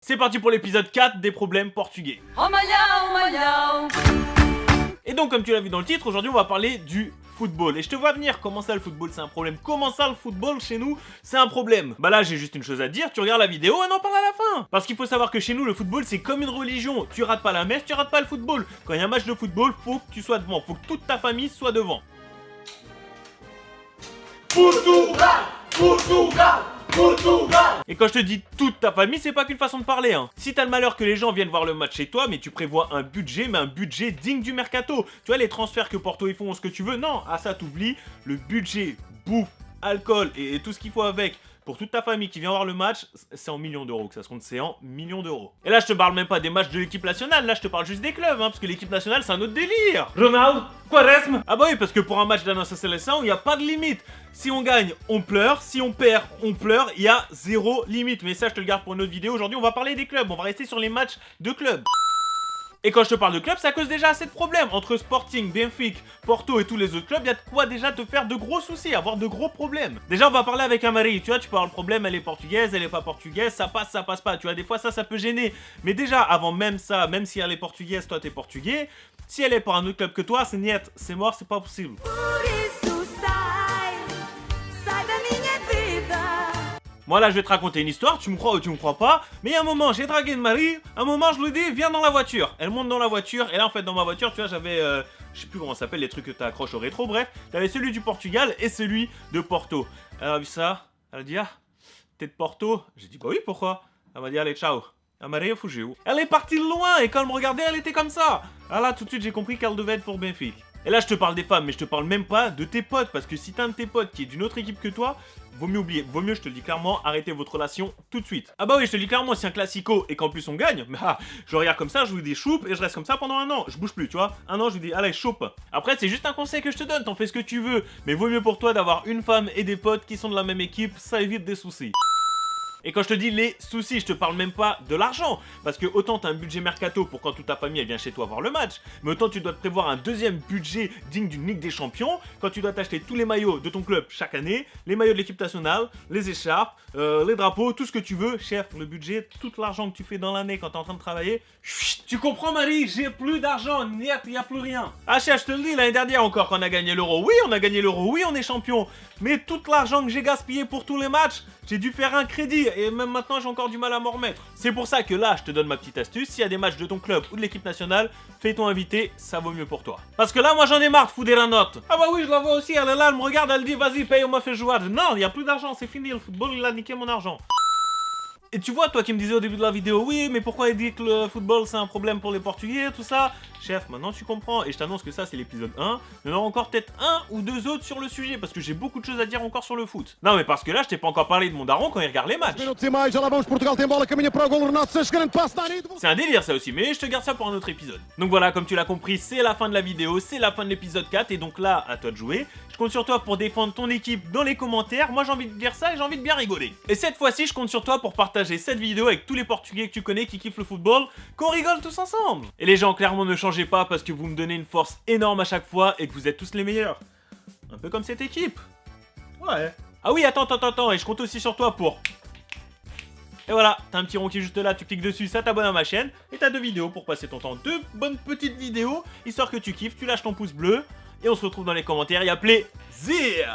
C'est parti pour l'épisode 4 des problèmes portugais. Et donc comme tu l'as vu dans le titre, aujourd'hui on va parler du football. Et je te vois venir, comment ça le football c'est un problème? Comment ça le football chez nous c'est un problème? Bah là j'ai juste une chose à te dire, tu regardes la vidéo et on en parle à la fin. Parce qu'il faut savoir que chez nous le football c'est comme une religion. Tu rates pas la messe, tu rates pas le football. Quand il y a un match de football, faut que tu sois devant, faut que toute ta famille soit devant. Portugal, Portugal, Portugal. Et quand je te dis toute ta famille, c'est pas qu'une façon de parler hein. Si t'as le malheur que les gens viennent voir le match chez toi, mais tu prévois un budget, mais un budget digne du mercato. Tu vois les transferts que Porto ils font, ce que tu veux, non, à ça t'oublies. Le budget, bouffe, alcool et tout ce qu'il faut avec pour toute ta famille qui vient voir le match, c'est en millions d'euros que ça se compte, c'est en millions d'euros. Et là je te parle même pas des matchs de l'équipe nationale, là je te parle juste des clubs, hein, parce que l'équipe nationale c'est un autre délire. Ronaldo, Quaresma. Ah bah oui, parce que pour un match de notre sélection, il n'y a pas de limite. Si on gagne, on pleure, si on perd, on pleure, il y a zéro limite. Mais ça je te le garde pour une autre vidéo, aujourd'hui on va parler des clubs, on va rester sur les matchs de clubs. Et quand je te parle de clubs, ça cause déjà assez de problèmes. Entre Sporting, Benfica, Porto et tous les autres clubs, il y a de quoi déjà te faire de gros soucis, avoir de gros problèmes. Déjà, on va parler avec Amari, tu vois, tu peux avoir le problème, elle est portugaise, elle est pas portugaise, ça passe pas, tu vois, des fois ça peut gêner. Mais déjà, avant même ça, même si elle est portugaise, toi t'es portugais, si elle est pour un autre club que toi, c'est niet, c'est mort, c'est pas possible. Moi là je vais te raconter une histoire, tu me crois ou tu me crois pas, mais il y a un moment j'ai dragué une Marie, un moment je lui dis viens dans la voiture. Elle monte dans la voiture et là en fait dans ma voiture tu vois j'avais, je sais plus comment ça s'appelle les trucs que t'accroches au rétro, bref, t'avais celui du Portugal et celui de Porto. Elle a vu ça, elle a dit ah, t'es de Porto? J'ai dit bah oui pourquoi? Elle m'a dit allez ciao. Maria fugiu. Elle est partie de loin et quand elle me regardait elle était comme ça. Ah là tout de suite j'ai compris qu'elle devait être pour Benfica. Et là je te parle des femmes mais je te parle même pas de tes potes parce que si t'as un de tes potes qui est d'une autre équipe que toi, vaut mieux oublier, vaut mieux je te le dis clairement, arrêtez votre relation tout de suite. Ah bah oui je te le dis clairement, si un classico et qu'en plus on gagne, bah je regarde comme ça, je vous dis choupe et je reste comme ça pendant un an, je bouge plus tu vois, un an je vous dis allez choupe. Après c'est juste un conseil que je te donne, t'en fais ce que tu veux, mais vaut mieux pour toi d'avoir une femme et des potes qui sont de la même équipe, ça évite des soucis. Et quand je te dis les soucis, je te parle même pas de l'argent. Parce que autant t'as un budget mercato pour quand toute ta famille elle vient chez toi voir le match, mais autant tu dois te prévoir un deuxième budget digne d'une Ligue des Champions quand tu dois t'acheter tous les maillots de ton club chaque année, les maillots de l'équipe nationale, les écharpes, les drapeaux, tout ce que tu veux. Chef, le budget, tout l'argent que tu fais dans l'année quand t'es en train de travailler, chut, tu comprends Marie, j'ai plus d'argent, il n'y a plus rien. Ah chef, je te le dis, l'année dernière encore quand on a gagné l'euro, oui on a gagné l'euro, oui on est champion, mais tout l'argent que j'ai gaspillé pour tous les matchs, j'ai dû faire un crédit et même maintenant j'ai encore du mal à m'en remettre. C'est pour ça que là je te donne ma petite astuce, s'il y a des matchs de ton club ou de l'équipe nationale, fais-toi inviter, ça vaut mieux pour toi. Parce que là moi j'en ai marre de foutre la note. Ah bah oui je la vois aussi, elle est là, elle me regarde, elle dit vas-y paye, on m'a fait jouer. Non, il n'y a plus d'argent, c'est fini, le football il a niqué mon argent. Et tu vois, toi qui me disais au début de la vidéo, oui, mais pourquoi il dit que le football c'est un problème pour les Portugais, tout ça? Chef, maintenant tu comprends, et je t'annonce que ça c'est l'épisode 1, il y en aura encore peut-être un ou deux autres sur le sujet, parce que j'ai beaucoup de choses à dire encore sur le foot. Non mais parce que là, je t'ai pas encore parlé de mon daron quand il regarde les matchs. C'est un délire ça aussi, mais je te garde ça pour un autre épisode. Donc voilà, comme tu l'as compris, c'est la fin de la vidéo, c'est la fin de l'épisode 4, et donc là, à toi de jouer. Je compte sur toi pour défendre ton équipe dans les commentaires, moi j'ai envie de dire ça et j'ai envie de bien rigoler. Et cette fois-ci, je compte sur toi pour partager cette vidéo avec tous les Portugais que tu connais qui kiffent le football, qu'on rigole tous ensemble. Et les gens, clairement, ne changez pas parce que vous me donnez une force énorme à chaque fois et que vous êtes tous les meilleurs. Un peu comme cette équipe. Ouais. Ah oui, attends, et je compte aussi sur toi pour... Et voilà, t'as un petit rond qui est juste là, tu cliques dessus, ça t'abonne à ma chaîne, et t'as 2 vidéos pour passer ton temps. 2 bonnes petites vidéos, histoire que tu kiffes, tu lâches ton pouce bleu, et on se retrouve dans les commentaires, et à plaisir.